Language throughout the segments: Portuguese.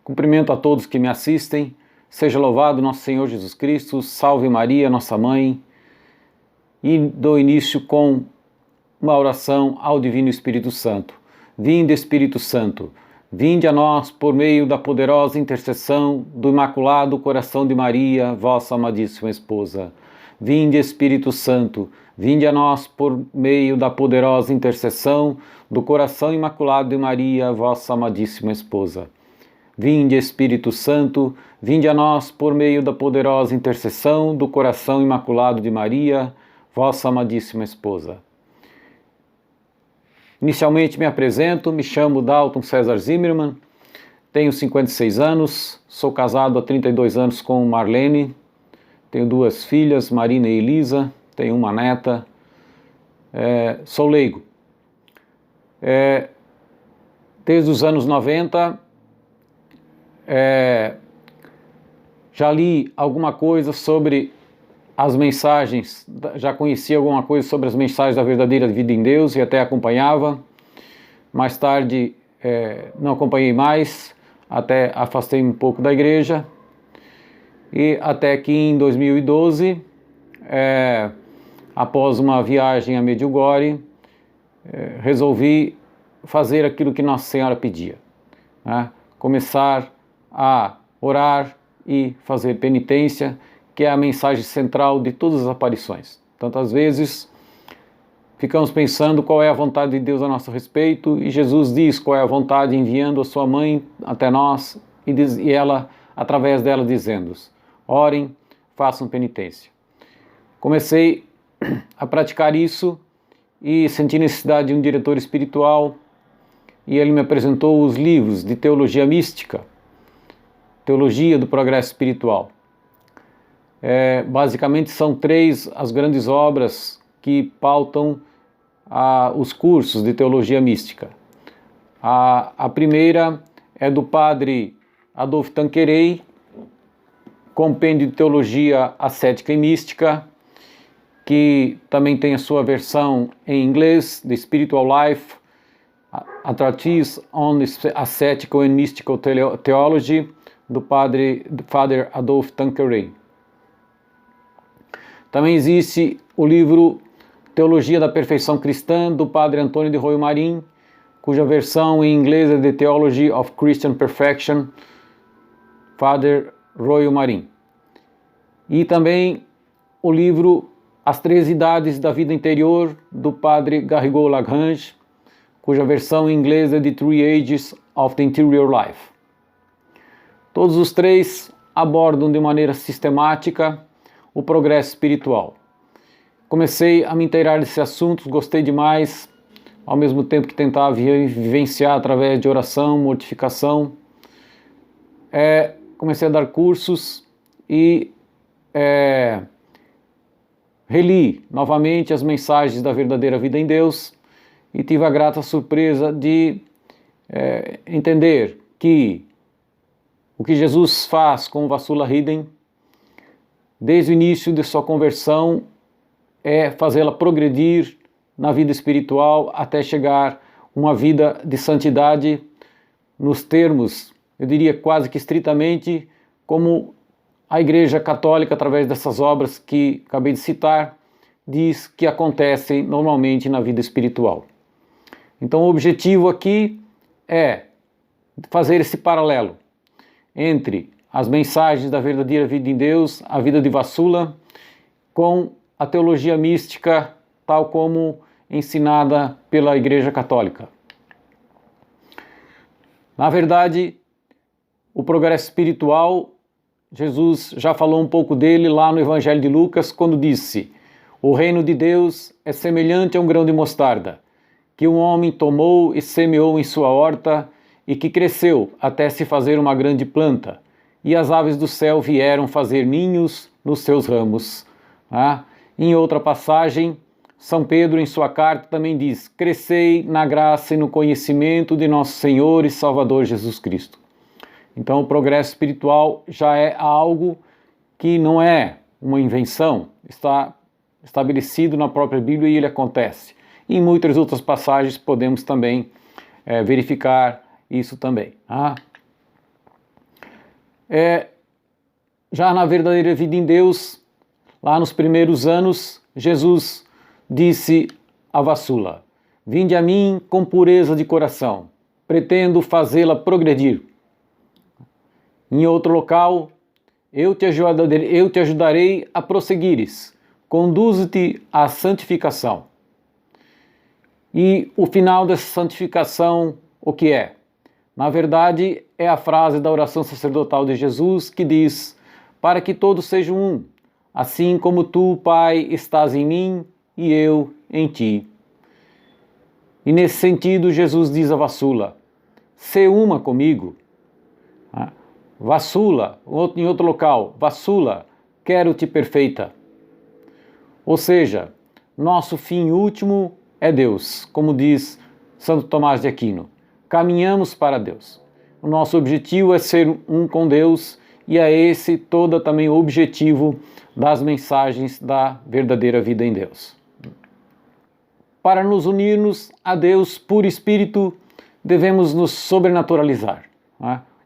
Cumprimento a todos que me assistem. Seja louvado nosso Senhor Jesus Cristo. Salve Maria, nossa mãe. E dou início com uma oração ao Divino Espírito Santo. Vinde, Espírito Santo, vinde a nós por meio da poderosa intercessão do Imaculado Coração de Maria, vossa amadíssima esposa. Vinde, Espírito Santo, vinde a nós por meio da poderosa intercessão do Coração Imaculado de Maria, vossa amadíssima esposa. Vinde, Espírito Santo, vinde a nós por meio da poderosa intercessão do Coração Imaculado de Maria, vossa amadíssima esposa. Inicialmente me apresento, me chamo Dalton César Zimmermann, tenho 56 anos, sou casado há 32 anos com Marlene, tenho 2 filhas, Marina e Elisa, tenho uma neta, sou leigo. Desde os anos 90, já li alguma coisa sobre as mensagens, já conhecia alguma coisa sobre as mensagens da verdadeira vida em Deus e até acompanhava. Mais tarde não acompanhei mais, até afastei um pouco da igreja. E até que em 2012, após uma viagem a Medjugorje, resolvi fazer aquilo que Nossa Senhora pedia, né? Começar a orar e fazer penitência, que é a mensagem central de todas as aparições. Tantas vezes ficamos pensando qual é a vontade de Deus a nosso respeito, e Jesus diz qual é a vontade, enviando a sua mãe até nós, e ela, através dela, dizendo-nos: orem, façam penitência. Comecei a praticar isso e senti necessidade de um diretor espiritual, e ele me apresentou os livros de teologia mística, Teologia do Progresso Espiritual. Basicamente são 3 as grandes obras que pautam os cursos de teologia mística. A primeira é do padre Adolphe Tanqueray, Compêndio de Teologia Ascética e Mística, que também tem a sua versão em inglês, The Spiritual Life, a Treatise on Ascetical and Mystical Theology, do Father Adolphe Tanqueray. Também existe o livro Teologia da Perfeição Cristã, do Padre Antônio de Royo Marim, cuja versão em inglês é The Theology of Christian Perfection, Father Royo Marim. E também o livro As 3 Idades da Vida Interior, do Padre Garrigou Lagrange, cuja versão em inglês é The 3 Ages of the Interior Life. Todos os 3 abordam de maneira sistemática o progresso espiritual. Comecei a me inteirar desses assuntos, gostei demais, ao mesmo tempo que tentava vivenciar através de oração, mortificação. Comecei a dar cursos e reli novamente as mensagens da verdadeira vida em Deus e tive a grata surpresa de entender que o que Jesus faz com o Vassula Hidden, desde o início de sua conversão, é fazê-la progredir na vida espiritual até chegar a uma vida de santidade nos termos, eu diria quase que estritamente, como a Igreja Católica, através dessas obras que acabei de citar, diz que acontecem normalmente na vida espiritual. Então o objetivo aqui é fazer esse paralelo entre as mensagens da verdadeira vida em Deus, a vida de Vassula, com a teologia mística, tal como ensinada pela Igreja Católica. Na verdade, o progresso espiritual, Jesus já falou um pouco dele lá no Evangelho de Lucas, quando disse: o reino de Deus é semelhante a um grão de mostarda, que um homem tomou e semeou em sua horta, e que cresceu até se fazer uma grande planta, e as aves do céu vieram fazer ninhos nos seus ramos. Em outra passagem, São Pedro, em sua carta, também diz: crescei na graça e no conhecimento de nosso Senhor e Salvador Jesus Cristo. Então, o progresso espiritual já é algo que não é uma invenção, está estabelecido na própria Bíblia e ele acontece. E em muitas outras passagens podemos também verificar isso também. Já na verdadeira vida em Deus, lá nos primeiros anos, Jesus disse a vassula: vinde a mim com pureza de coração, pretendo fazê-la progredir. Em outro local, eu te ajudarei a prosseguires, conduzo-te à santificação. E o final dessa santificação, o que é? Na verdade, é a frase da oração sacerdotal de Jesus que diz: para que todos sejam um, assim como tu, Pai, estás em mim e eu em ti. E nesse sentido, Jesus diz a vassula: sê uma comigo. Vassula, em outro local, vassula, quero-te perfeita. Ou seja, nosso fim último é Deus, como diz Santo Tomás de Aquino. Caminhamos para Deus. O nosso objetivo é ser um com Deus e é esse todo também o objetivo das mensagens da verdadeira vida em Deus. Para nos unirmos a Deus por Espírito, devemos nos sobrenaturalizar.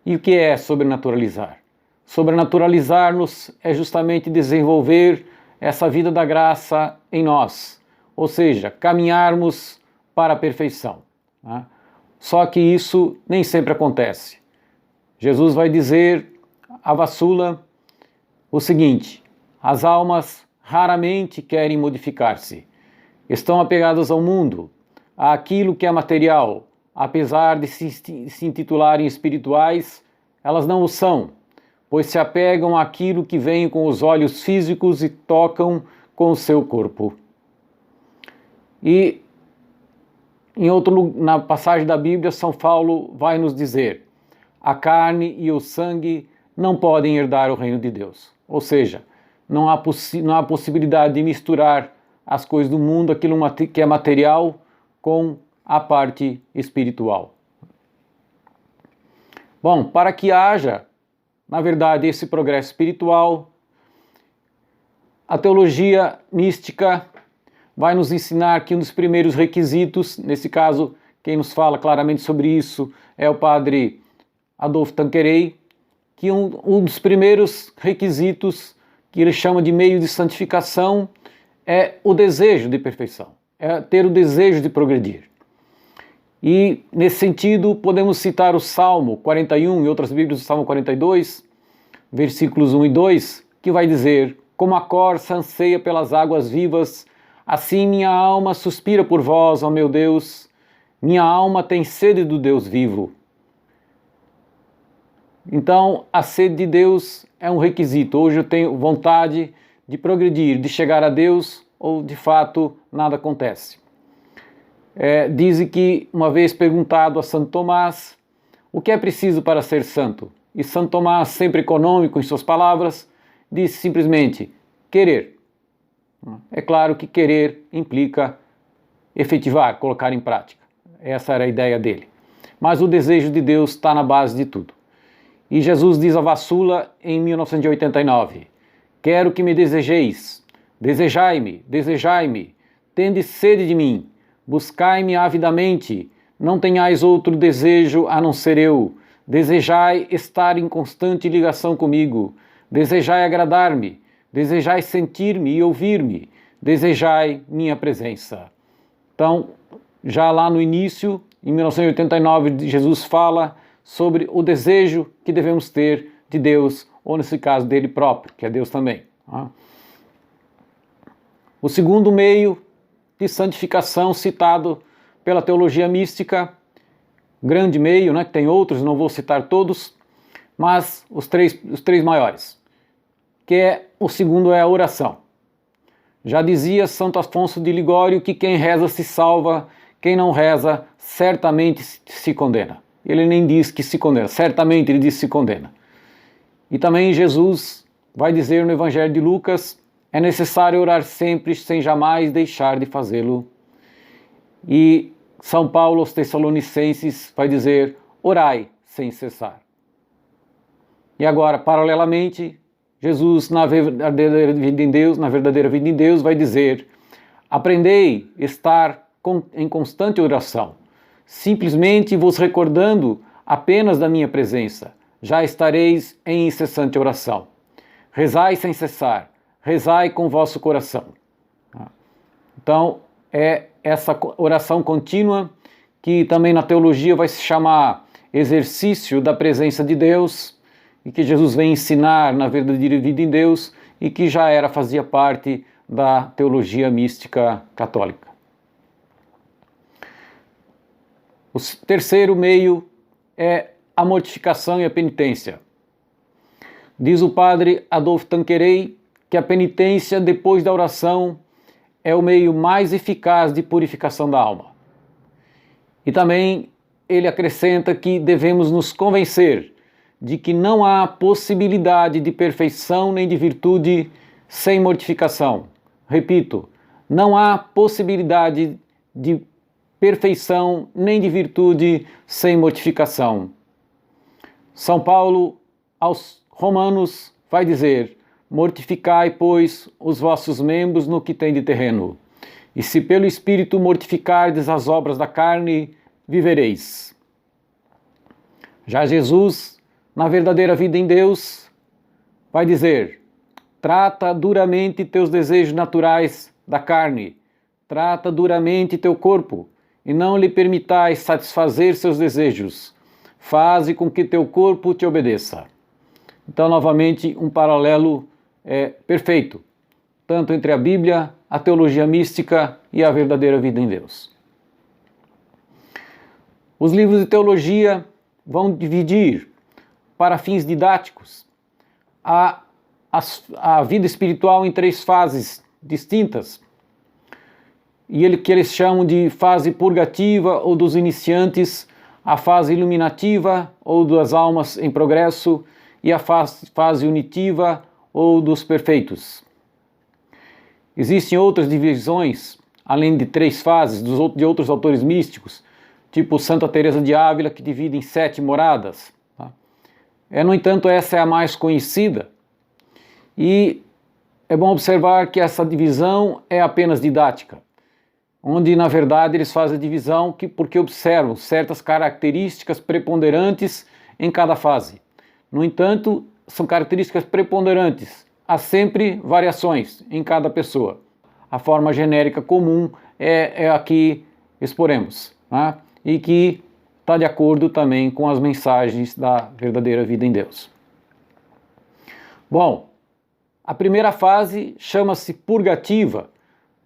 E o que é sobrenaturalizar? Sobrenaturalizar-nos é justamente desenvolver essa vida da graça em nós, ou seja, caminharmos para a perfeição. Só que isso nem sempre acontece. Jesus vai dizer à vassula o seguinte: as almas raramente querem modificar-se, estão apegadas ao mundo, àquilo que é material. Apesar de se intitularem espirituais, elas não o são, pois se apegam àquilo que vem com os olhos físicos e tocam com o seu corpo. E na passagem da Bíblia, São Paulo vai nos dizer: a carne e o sangue não podem herdar o reino de Deus. Ou seja, não há possibilidade de misturar as coisas do mundo, aquilo que é material, com a parte espiritual. Bom, para que haja, na verdade, esse progresso espiritual, a teologia mística vai nos ensinar que um dos primeiros requisitos, nesse caso, quem nos fala claramente sobre isso é o padre Adolfo Tanqueray, que um dos primeiros requisitos, que ele chama de meio de santificação, é o desejo de perfeição, é ter o desejo de progredir. E, nesse sentido, podemos citar o Salmo 41 e outras Bíblias, o Salmo 42, versículos 1 e 2, que vai dizer: como a corça anseia pelas águas vivas, assim minha alma suspira por vós, ó meu Deus, minha alma tem sede do Deus vivo. Então, a sede de Deus é um requisito. Hoje eu tenho vontade de progredir, de chegar a Deus, ou de fato nada acontece. Dizem que, uma vez perguntado a Santo Tomás o que é preciso para ser santo, e Santo Tomás, sempre econômico em suas palavras, disse simplesmente: querer. É claro que querer implica efetivar, colocar em prática. Essa era a ideia dele. Mas o desejo de Deus está na base de tudo. E Jesus diz à vassula em 1989: quero que me desejeis, desejai-me, desejai-me, tende sede de mim, buscai-me avidamente, não tenhais outro desejo a não ser eu, desejai estar em constante ligação comigo, desejai agradar-me, desejai sentir-me e ouvir-me, desejai minha presença. Então, já lá no início, em 1989, Jesus fala sobre o desejo que devemos ter de Deus, ou nesse caso dele próprio, que é Deus também. O segundo meio de santificação citado pela teologia mística, grande meio, que tem outros, não vou citar todos, mas os três maiores, o segundo é a oração. Já dizia Santo Afonso de Ligório que quem reza se salva, quem não reza certamente se condena. Ele nem diz que se condena, certamente ele diz que se condena. E também Jesus vai dizer no Evangelho de Lucas: é necessário orar sempre sem jamais deixar de fazê-lo. E São Paulo aos Tessalonicenses vai dizer: orai sem cessar. E agora, paralelamente, Jesus, na verdadeira vida em Deus, vai dizer: aprendei a estar em constante oração, simplesmente vos recordando apenas da minha presença, já estareis em incessante oração. Rezai sem cessar, rezai com vosso coração. Então, é essa oração contínua que também na teologia vai se chamar exercício da presença de Deus, e que Jesus vem ensinar na verdadeira vida em Deus, e que já fazia parte da teologia mística católica. O terceiro meio é a mortificação e a penitência. Diz o padre Adolphe Tanqueray que a penitência depois da oração é o meio mais eficaz de purificação da alma. E também ele acrescenta que devemos nos convencer de que não há possibilidade de perfeição nem de virtude sem mortificação. Repito, não há possibilidade de perfeição nem de virtude sem mortificação. São Paulo aos Romanos vai dizer: mortificai, pois, os vossos membros no que tem de terreno, e se pelo Espírito mortificardes as obras da carne, vivereis. Já Jesus, na verdadeira vida em Deus, vai dizer: trata duramente teus desejos naturais da carne, trata duramente teu corpo, e não lhe permitais satisfazer seus desejos. Faze com que teu corpo te obedeça. Então, novamente, um paralelo perfeito, tanto entre a Bíblia, a teologia mística e a verdadeira vida em Deus. Os livros de teologia vão dividir, para fins didáticos, a vida espiritual em 3 fases distintas, e que eles chamam de fase purgativa ou dos iniciantes, a fase iluminativa ou das almas em progresso, e a fase unitiva ou dos perfeitos. Existem outras divisões, além de 3 fases, de outros autores místicos, tipo Santa Teresa de Ávila, que divide em 7 moradas. No entanto, essa é a mais conhecida, e é bom observar que essa divisão é apenas didática, onde na verdade eles fazem a divisão porque observam certas características preponderantes em cada fase. No entanto, são características preponderantes, há sempre variações em cada pessoa. A forma genérica comum é a que exporemos, né? E que está de acordo também com as mensagens da verdadeira vida em Deus. Bom, a primeira fase chama-se purgativa,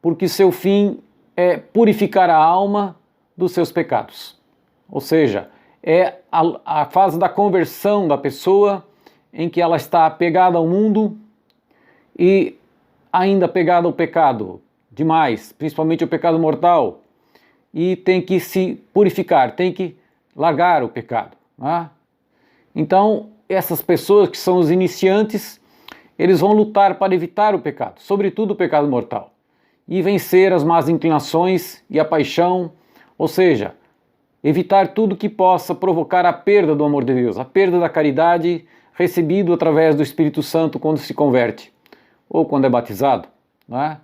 porque seu fim é purificar a alma dos seus pecados. Ou seja, é a fase da conversão da pessoa, em que ela está apegada ao mundo e ainda apegada ao pecado demais, principalmente ao pecado mortal, e tem que se purificar, tem que largar o pecado, né? Então, essas pessoas que são os iniciantes, eles vão lutar para evitar o pecado, sobretudo o pecado mortal, e vencer as más inclinações e a paixão, ou seja, evitar tudo que possa provocar a perda do amor de Deus, a perda da caridade recebido através do Espírito Santo quando se converte, ou quando é batizado, né?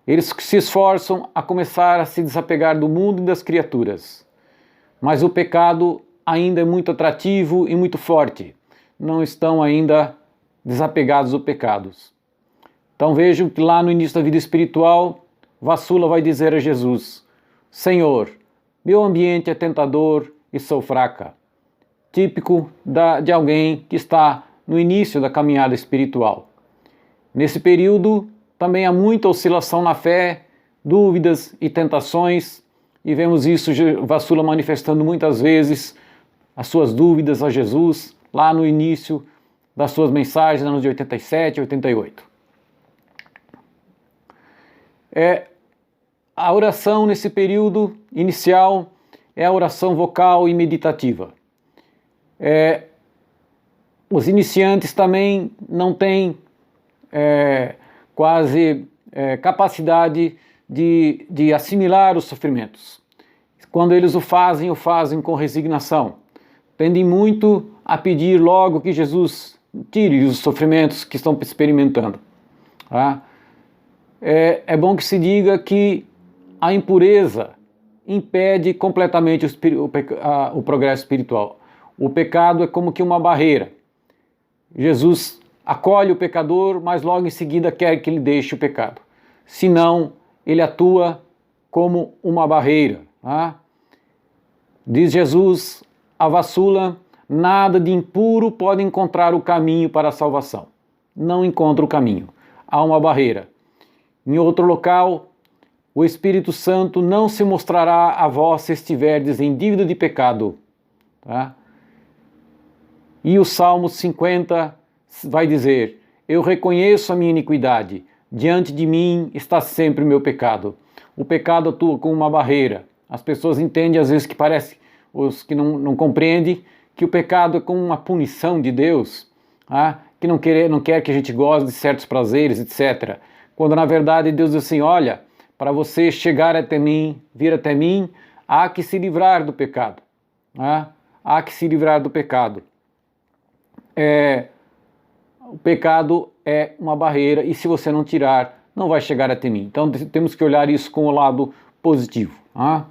Eles se esforçam a começar a se desapegar do mundo e das criaturas, mas o pecado ainda é muito atrativo e muito forte, não estão ainda desapegados do pecado. Então vejam que lá no início da vida espiritual, Vassula vai dizer a Jesus: Senhor, meu ambiente é tentador e sou fraca. Típico de alguém que está no início da caminhada espiritual. Nesse período também há muita oscilação na fé, dúvidas e tentações, e vemos isso Vassula manifestando muitas vezes as suas dúvidas a Jesus, lá no início das suas mensagens, anos de 87 e 88. A oração nesse período inicial é a oração vocal e meditativa. os iniciantes também não têm quase capacidade de assimilar os sofrimentos. Quando eles o fazem com resignação. Tendem muito a pedir logo que Jesus tire os sofrimentos que estão experimentando. Tá? É bom que se diga que a impureza impede completamente o progresso espiritual. O pecado é como que uma barreira. Jesus acolhe o pecador, mas logo em seguida quer que ele deixe o pecado. Senão, ele atua como uma barreira. Tá? Diz Jesus a Vassula: nada de impuro pode encontrar o caminho para a salvação. Não encontra o caminho. Há uma barreira. Em outro local, o Espírito Santo não se mostrará a vós se estiverdes em dívida de pecado. Tá? E o Salmo 50 vai dizer: eu reconheço a minha iniquidade, diante de mim está sempre o meu pecado. O pecado atua como uma barreira. As pessoas entendem às vezes que parece, os que não compreendem, que o pecado é como uma punição de Deus, tá? Que não quer que a gente goste de certos prazeres, etc. Quando na verdade Deus diz assim: olha, para você chegar até mim, vir até mim, há que se livrar do pecado. Tá? Há que se livrar do pecado. O pecado é uma barreira e se você não tirar, não vai chegar até mim. Então temos que olhar isso com o lado positivo. Tá?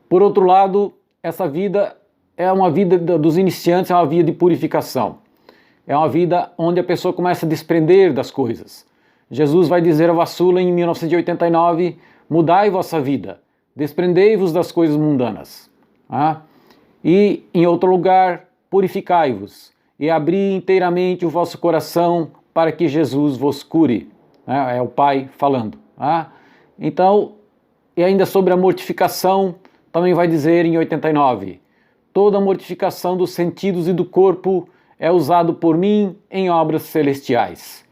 Por outro lado, essa vida é uma vida dos iniciantes, é uma vida de purificação. É uma vida onde a pessoa começa a desprender das coisas. Jesus vai dizer a Vassula em 1989, mudai vossa vida, desprendei-vos das coisas mundanas. Tá? E em outro lugar, purificai-vos e abri inteiramente o vosso coração para que Jesus vos cure. É o Pai falando. Tá? Então, e ainda sobre a mortificação, também vai dizer em 89, toda a mortificação dos sentidos e do corpo é usado por mim em obras celestiais.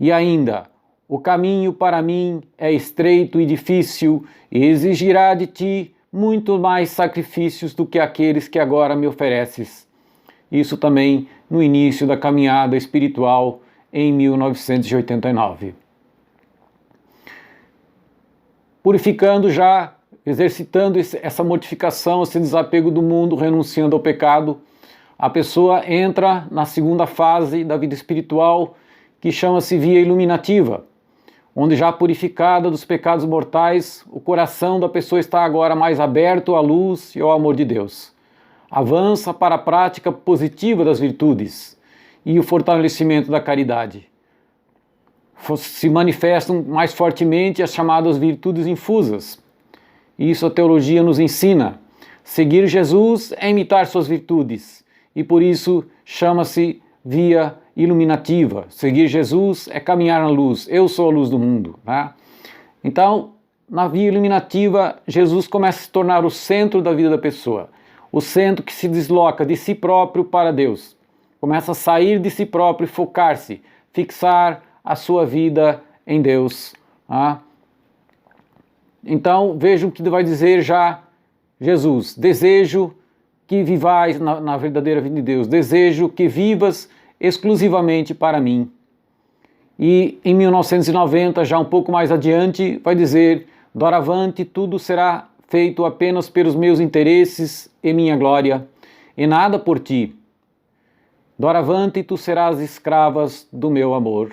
E ainda, o caminho para mim é estreito e difícil e exigirá de ti muito mais sacrifícios do que aqueles que agora me ofereces. Isso também no início da caminhada espiritual em 1989. Purificando já, exercitando essa mortificação, esse desapego do mundo, renunciando ao pecado, a pessoa entra na segunda fase da vida espiritual, que chama-se via iluminativa, onde já purificada dos pecados mortais, o coração da pessoa está agora mais aberto à luz e ao amor de Deus. Avança para a prática positiva das virtudes e o fortalecimento da caridade. Se manifestam mais fortemente as chamadas virtudes infusas. Isso a teologia nos ensina. Seguir Jesus é imitar suas virtudes e por isso chama-se via iluminativa. Seguir Jesus é caminhar na luz. Eu sou a luz do mundo. Tá? Então, na via iluminativa, Jesus começa a se tornar o centro da vida da pessoa. O centro que se desloca de si próprio para Deus. Começa a sair de si próprio e focar-se, fixar a sua vida em Deus. Tá? Então, vejam o que vai dizer já Jesus. Desejo que vivais na verdadeira vida de Deus. Desejo que vivas exclusivamente para mim. E em 1990, já um pouco mais adiante, vai dizer: doravante tudo será feito apenas pelos meus interesses e minha glória, e nada por ti. Doravante tu serás escravas do meu amor.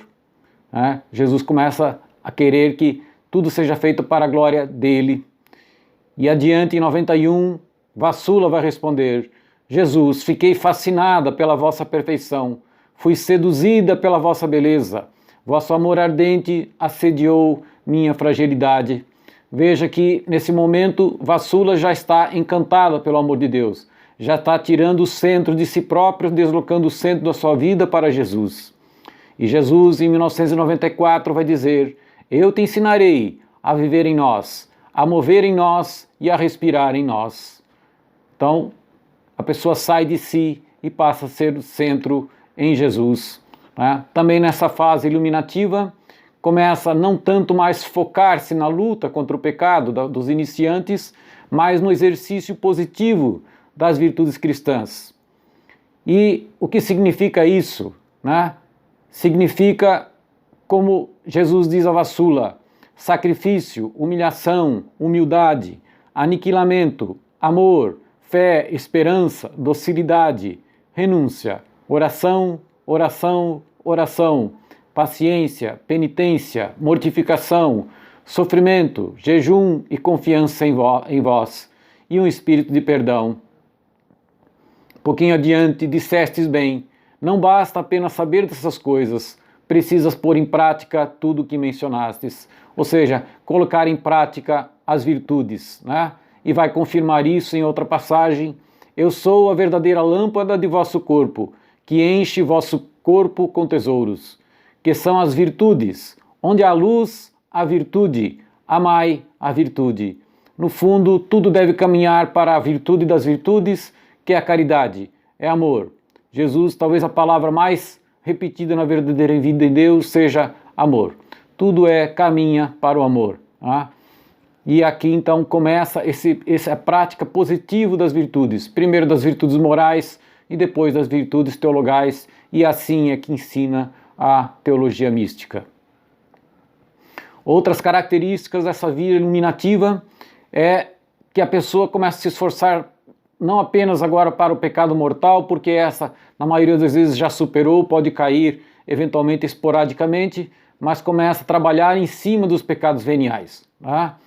Jesus começa a querer que tudo seja feito para a glória dele. E adiante, em 91, Vassula vai responder: Jesus, fiquei fascinada pela vossa perfeição, fui seduzida pela vossa beleza, vosso amor ardente assediou minha fragilidade. Veja que nesse momento Vassula já está encantada pelo amor de Deus, já está tirando o centro de si próprio, deslocando o centro da sua vida para Jesus. E Jesus, em 1994, vai dizer: eu te ensinarei a viver em nós, a mover em nós e a respirar em nós. Então, a pessoa sai de si e passa a ser o centro em Jesus. Também nessa fase iluminativa, começa a não tanto mais focar-se na luta contra o pecado dos iniciantes, mas no exercício positivo das virtudes cristãs. E o que significa isso, né? Significa, como Jesus diz a Vassula, sacrifício, humilhação, humildade, aniquilamento, amor, fé, esperança, docilidade, renúncia, oração, oração, oração, paciência, penitência, mortificação, sofrimento, jejum e confiança em vós, e um espírito de perdão. Um pouquinho adiante, dissestes bem, não basta apenas saber dessas coisas, precisas pôr em prática tudo o que mencionastes, ou seja, colocar em prática as virtudes, né? E vai confirmar isso em outra passagem, eu sou a verdadeira lâmpada de vosso corpo, que enche vosso corpo com tesouros, que são as virtudes, onde há luz, há virtude, amai a virtude. No fundo, tudo deve caminhar para a virtude das virtudes, que é a caridade, é amor. Jesus, talvez a palavra mais repetida na verdadeira vida em Deus seja amor. Tudo caminha para o amor. Tá? E aqui então começa essa prática positiva das virtudes. Primeiro das virtudes morais e depois das virtudes teologais. E assim é que ensina a teologia mística. Outras características dessa vida iluminativa é que a pessoa começa a se esforçar não apenas agora para o pecado mortal, porque essa, na maioria das vezes, já superou, pode cair eventualmente esporadicamente, mas começa a trabalhar em cima dos pecados veniais. Tá?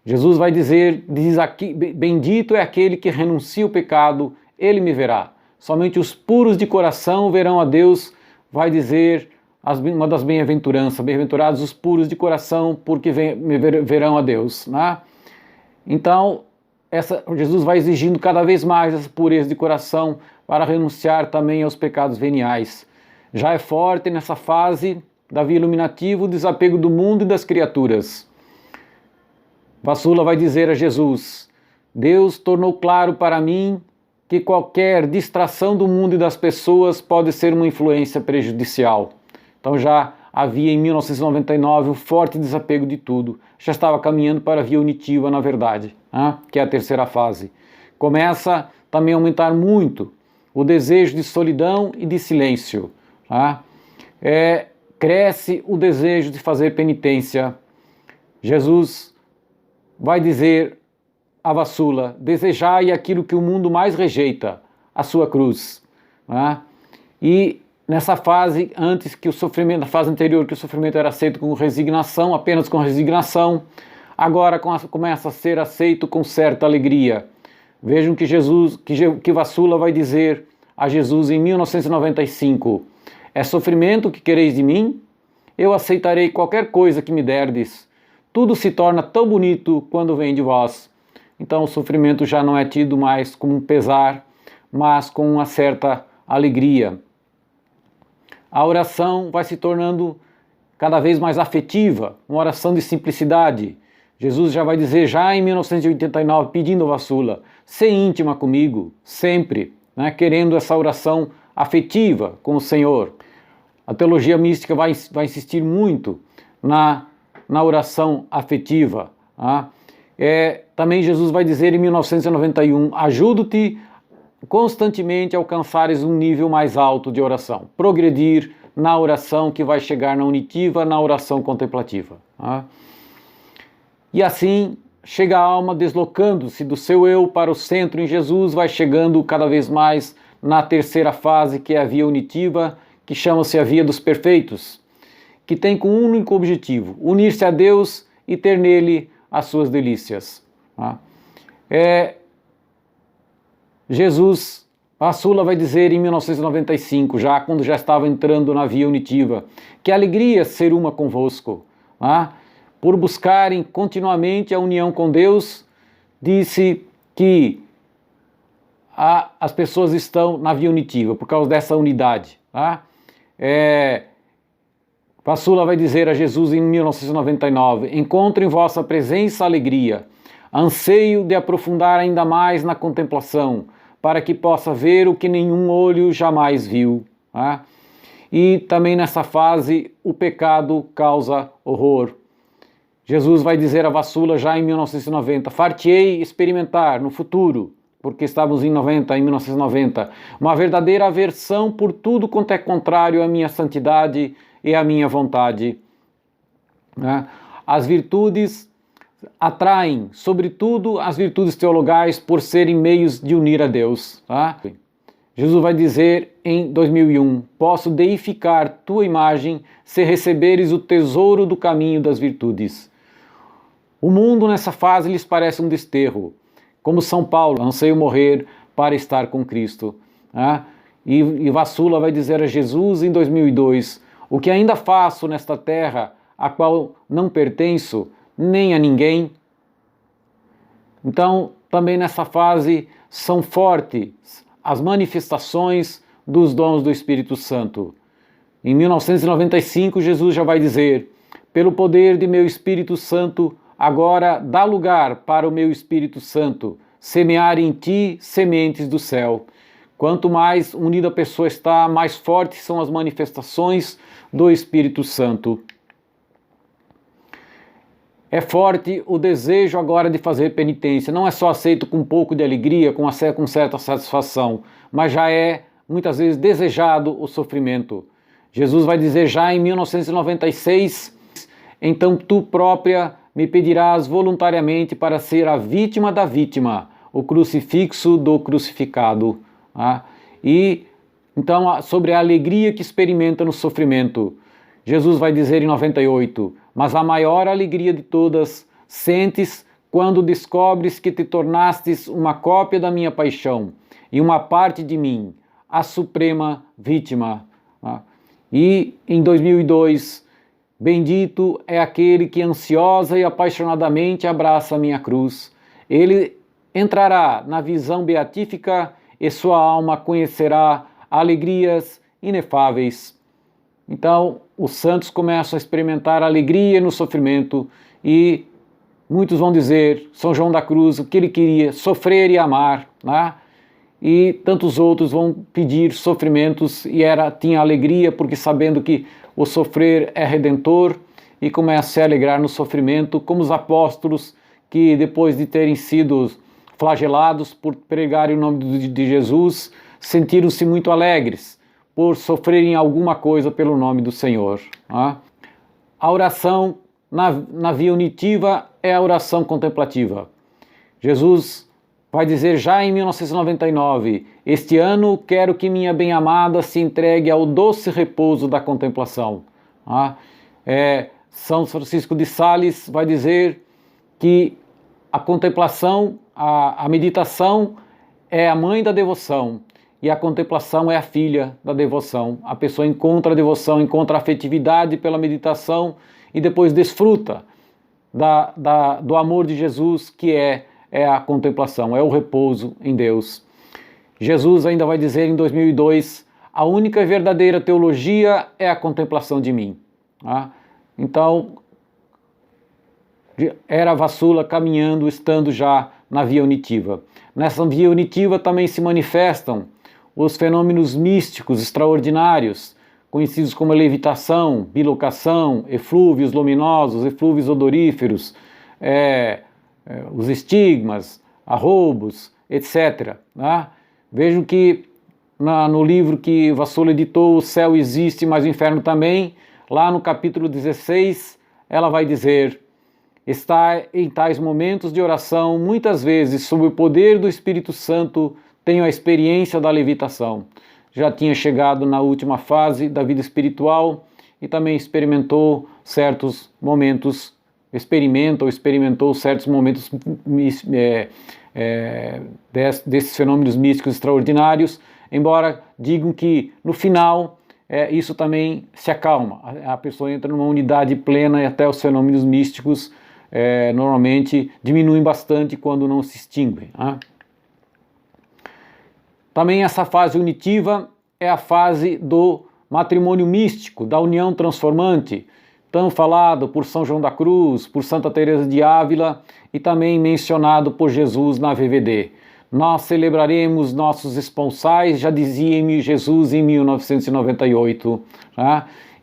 Jesus vai diz aqui, bendito é aquele que renuncia o pecado, ele me verá. Somente os puros de coração verão a Deus, vai dizer uma das bem-aventuranças, bem-aventurados os puros de coração, porque verão a Deus. Né? Então, Jesus vai exigindo cada vez mais essa pureza de coração para renunciar também aos pecados veniais. Já é forte nessa fase da via iluminativa o desapego do mundo e das criaturas. Vassula vai dizer a Jesus, Deus tornou claro para mim que qualquer distração do mundo e das pessoas pode ser uma influência prejudicial. Então já havia em 1999 um forte desapego de tudo. Já estava caminhando para a via unitiva, na verdade, que é a terceira fase. Começa também a aumentar muito o desejo de solidão e de silêncio. Cresce o desejo de fazer penitência. Jesus vai dizer a Vassula, desejai aquilo que o mundo mais rejeita, a sua cruz. E nessa fase, antes que o sofrimento, na fase anterior, que o sofrimento era aceito com resignação, apenas com resignação, agora começa a ser aceito com certa alegria. Vejam que Vassula vai dizer a Jesus em 1995, é sofrimento que quereis de mim? Eu aceitarei qualquer coisa que me derdes. Tudo se torna tão bonito quando vem de vós. Então o sofrimento já não é tido mais como um pesar, mas com uma certa alegria. A oração vai se tornando cada vez mais afetiva, uma oração de simplicidade. Jesus já vai dizer, já em 1989, pedindo a Vassula, ser íntima comigo, sempre, querendo essa oração afetiva com o Senhor. A teologia mística vai insistir muito na oração afetiva. Também Jesus vai dizer em 1991, ajudo-te constantemente a alcançares um nível mais alto de oração, progredir na oração que vai chegar na unitiva, na oração contemplativa. E assim chega a alma deslocando-se do seu eu para o centro em Jesus, vai chegando cada vez mais na terceira fase, que é a via unitiva, que chama-se a via dos perfeitos, que tem como único objetivo unir-se a Deus e ter nele as suas delícias. Jesus, Vassula vai dizer em 1995, já quando já estava entrando na via unitiva, que alegria ser uma convosco. Por buscarem continuamente a união com Deus, disse que as pessoas estão na via unitiva, por causa dessa unidade. Vassula vai dizer a Jesus em 1999, encontro em vossa presença alegria, anseio de aprofundar ainda mais na contemplação, para que possa ver o que nenhum olho jamais viu. E também nessa fase o pecado causa horror. Jesus vai dizer a Vassula já em 1990, far-te-ei experimentar no futuro, porque estávamos em 1990, uma verdadeira aversão por tudo quanto é contrário à minha santidade e à minha vontade. Né? As virtudes atraem, sobretudo as virtudes teologais, por serem meios de unir a Deus. Tá? Jesus vai dizer em 2001, posso deificar tua imagem se receberes o tesouro do caminho das virtudes. O mundo nessa fase lhes parece um desterro, como São Paulo, anseio morrer para estar com Cristo. Né? E Vassula vai dizer a Jesus em 2002, o que ainda faço nesta terra, a qual não pertenço, nem a ninguém. Então, também nessa fase são fortes as manifestações dos dons do Espírito Santo. Em 1995, Jesus já vai dizer, pelo poder de meu Espírito Santo, agora dá lugar para o meu Espírito Santo, semear em ti sementes do céu. Quanto mais unida a pessoa está, mais fortes são as manifestações do Espírito Santo. É forte o desejo agora de fazer penitência. Não é só aceito com um pouco de alegria, com certa satisfação, mas já é, muitas vezes, desejado o sofrimento. Jesus vai dizer já em 1996, então tu própria me pedirás voluntariamente para ser a vítima da vítima, o crucifixo do crucificado. E então, sobre a alegria que experimenta no sofrimento, Jesus vai dizer em 98, mas a maior alegria de todas sentes quando descobres que te tornastes uma cópia da minha paixão e uma parte de mim, a suprema vítima. E em 2002, bendito é aquele que ansiosa e apaixonadamente abraça a minha cruz. Ele entrará na visão beatífica e sua alma conhecerá alegrias inefáveis. Então, os santos começam a experimentar alegria no sofrimento e muitos vão dizer, São João da Cruz, o que ele queria, sofrer e amar, né? E tantos outros vão pedir sofrimentos e tinha alegria porque sabendo que o sofrer é redentor e começa a se alegrar no sofrimento, como os apóstolos que depois de terem sido flagelados por pregarem o nome de Jesus, sentiram-se muito alegres por sofrerem alguma coisa pelo nome do Senhor. A oração na via unitiva é a oração contemplativa. Jesus vai dizer já em 1999, este ano quero que minha bem-amada se entregue ao doce repouso da contemplação. São Francisco de Sales vai dizer que a contemplação, a meditação é a mãe da devoção e a contemplação é a filha da devoção. A pessoa encontra a devoção, encontra a afetividade pela meditação e depois desfruta do amor de Jesus, que é a contemplação, é o repouso em Deus. Jesus ainda vai dizer em 2002, a única verdadeira teologia é a contemplação de mim. Então, era Vassula caminhando, estando já na via unitiva. Nessa via unitiva também se manifestam os fenômenos místicos extraordinários, conhecidos como levitação, bilocação, eflúvios luminosos, eflúvios odoríferos, os estigmas, arroubos, etc. Vejam que no livro que Vassula editou, O Céu Existe, mas o Inferno Também, lá no capítulo 16, ela vai dizer, está em tais momentos de oração, muitas vezes, sob o poder do Espírito Santo, tenho a experiência da levitação. Já tinha chegado na última fase da vida espiritual e também experimentou certos momentos, experimentou certos momentos desses fenômenos místicos extraordinários, embora digam que no final isso também se acalma. A pessoa entra numa unidade plena e até os fenômenos místicos normalmente diminuem bastante quando não se extinguem. Também essa fase unitiva é a fase do matrimônio místico, da união transformante, tão falado por São João da Cruz, por Santa Teresa de Ávila e também mencionado por Jesus na VVD. Nós celebraremos nossos esponsais, já dizia Jesus em 1998.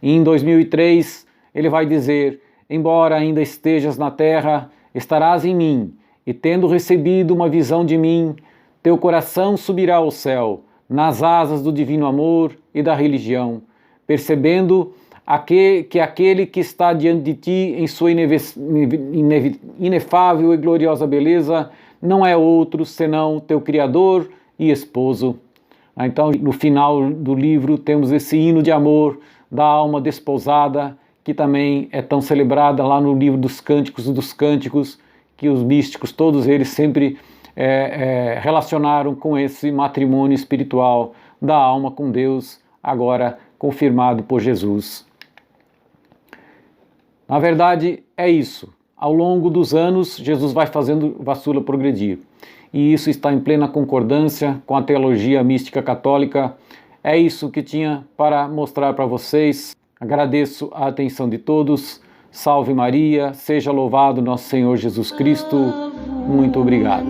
E em 2003 ele vai dizer, embora ainda estejas na terra, estarás em mim, e tendo recebido uma visão de mim, teu coração subirá ao céu, nas asas do divino amor e da religião, percebendo que aquele que está diante de ti em sua inefável e gloriosa beleza não é outro senão teu Criador e Esposo. Então, no final do livro, temos esse hino de amor da alma desposada, que também é tão celebrada lá no livro dos Cânticos, que os místicos, todos eles sempre relacionaram com esse matrimônio espiritual da alma com Deus, agora confirmado por Jesus. Na verdade, é isso. Ao longo dos anos, Jesus vai fazendo Vassula progredir. E isso está em plena concordância com a teologia mística católica. É isso que tinha para mostrar para vocês. Agradeço a atenção de todos. Salve Maria, seja louvado nosso Senhor Jesus Cristo. Muito obrigado.